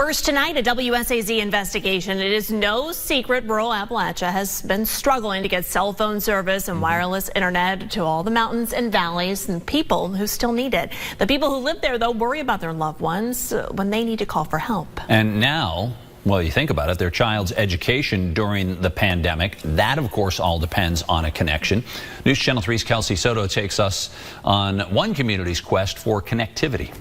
First tonight, a WSAZ investigation. It is no secret rural Appalachia has been struggling to get cell phone service and wireless internet to all the mountains and valleys and people who still need it. The people who live there, though, worry about their loved ones when they need to call for help. And now, well, you think about it, their child's education during the pandemic, that, of course, all depends on a connection. News Channel 3's Kelsey Soto takes us on one community's quest for connectivity.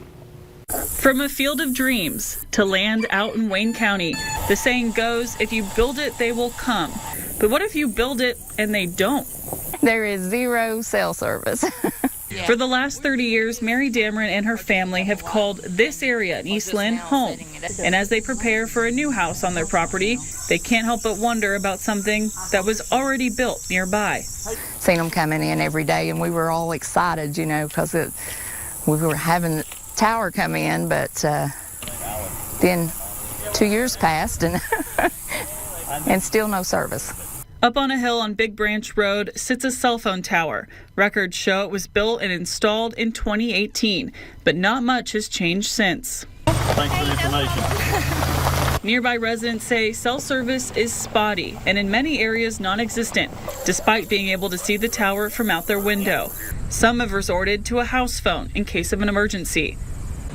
From a field of dreams to land out in Wayne County, the saying goes, if you build it, they will come. But what if you build it and they don't? There is zero cell service. For the last 30 years, Mary Dameron and her family have called this area in East Lynn home. And as they prepare for a new house on their property, they can't help but wonder about something that was already built nearby. Seen them coming in every day, and we were all excited, you know, because we were having the tower come in, but then 2 years passed and still no service. Up on a hill on Big Branch Road sits a cell phone tower. Records show it was built and installed in 2018, but not much has changed since. Thanks for the information. Nearby residents say cell service is spotty and in many areas non-existent, despite being able to see the tower from out their window. Some have resorted to a house phone in case of an emergency.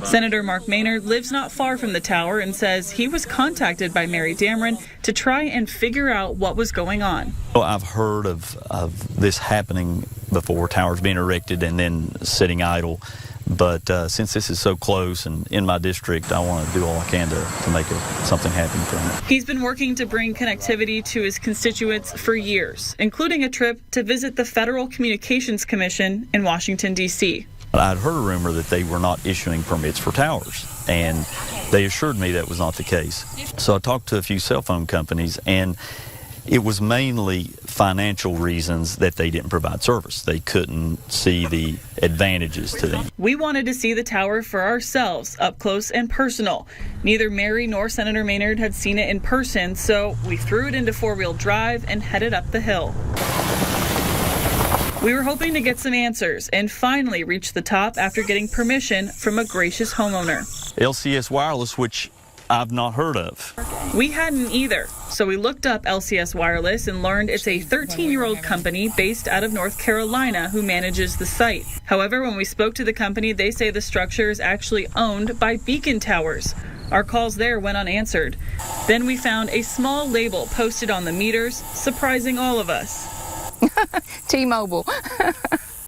Senator Mark Maynard lives not far from the tower and says he was contacted by Mary Dameron to try and figure out what was going on. Well, I've heard of this happening before, towers being erected and then sitting idle. But since this is so close and in my district, I want to do all I can to make something happen for him. He's been working to bring connectivity to his constituents for years, including a trip to visit the Federal Communications Commission in Washington, D.C. I'd heard a rumor that they were not issuing permits for towers, and they assured me that was not the case. So I talked to a few cell phone companies, and it was mainly financial reasons that they didn't provide service. They couldn't see the advantages to them. We wanted to see the tower for ourselves, up close and personal. Neither Mary nor Senator Maynard had seen it in person, so we threw it into four-wheel drive and headed up the hill. We were hoping to get some answers and finally reach the top after getting permission from a gracious homeowner. LCS Wireless, which I've not heard of. We hadn't either, so we looked up LCS Wireless and learned it's a 13-year-old company based out of North Carolina who manages the site. However, when we spoke to the company, they say the structure is actually owned by Beacon Towers. Our calls there went unanswered. Then we found a small label posted on the meters, surprising all of us. T-Mobile.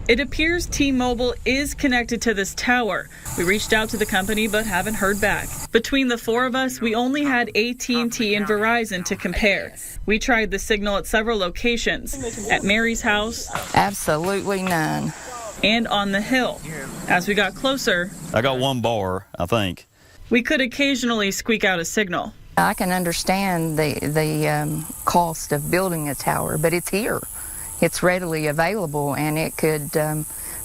It appears T-Mobile is connected to this tower. We reached out to the company but haven't heard back. Between the four of us, we only had AT&T and Verizon to compare. We tried the signal at several locations. At Mary's house. Absolutely none. And on the hill. As we got closer, I got one bar, I think. We could occasionally squeak out a signal. I can understand the cost of building a tower, but it's here. It's readily available, and it could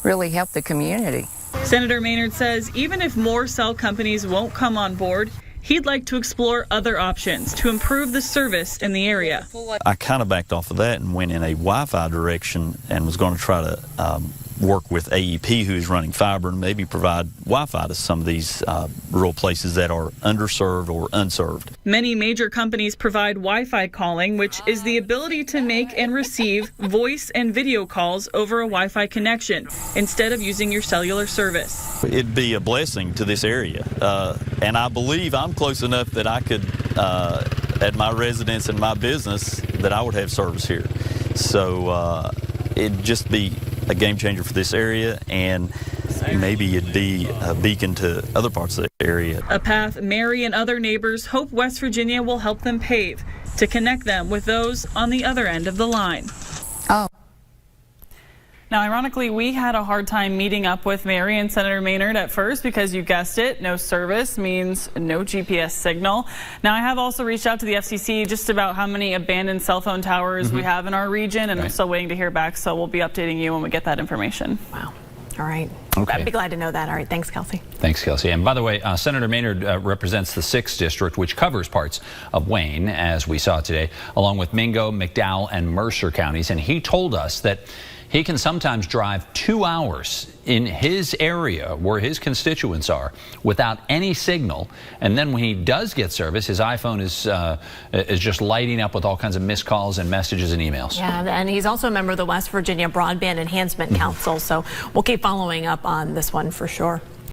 really help the community. Senator Maynard says even if more cell companies won't come on board, he'd like to explore other options to improve the service in the area. I kind of backed off of that and went in a Wi-Fi direction and was going to try to work with AEP, who is running fiber, and maybe provide Wi-Fi to some of these rural places that are underserved or unserved. Many major companies provide Wi-Fi calling, which is the ability to make and receive voice and video calls over a Wi-Fi connection instead of using your cellular service. It'd be a blessing to this area, and I believe I'm close enough that I could, at my residence and my business, that I would have service here. So it'd just be a game changer for this area, and maybe it'd be a beacon to other parts of the area. A path Mary and other neighbors hope West Virginia will help them pave to connect them with those on the other end of the line. Oh. Now, ironically, we had a hard time meeting up with Mary and Senator Maynard at first because you guessed it, no service means no GPS signal. Now, I have also reached out to the FCC just about how many abandoned cell phone towers we have in our region, and I'm still waiting to hear back, so we'll be updating you when we get that information. Wow. All right. Okay. I'd be glad to know that. All right. Thanks, Kelsey. Thanks, Kelsey. And by the way, Senator Maynard represents the 6th District, which covers parts of Wayne, as we saw today, along with Mingo, McDowell, and Mercer counties. And he told us that he can sometimes drive 2 hours in his area where his constituents are without any signal, and then when he does get service, his iPhone is just lighting up with all kinds of missed calls and messages and emails. Yeah, and he's also a member of the West Virginia Broadband Enhancement Council, so we'll keep following up on this one for sure.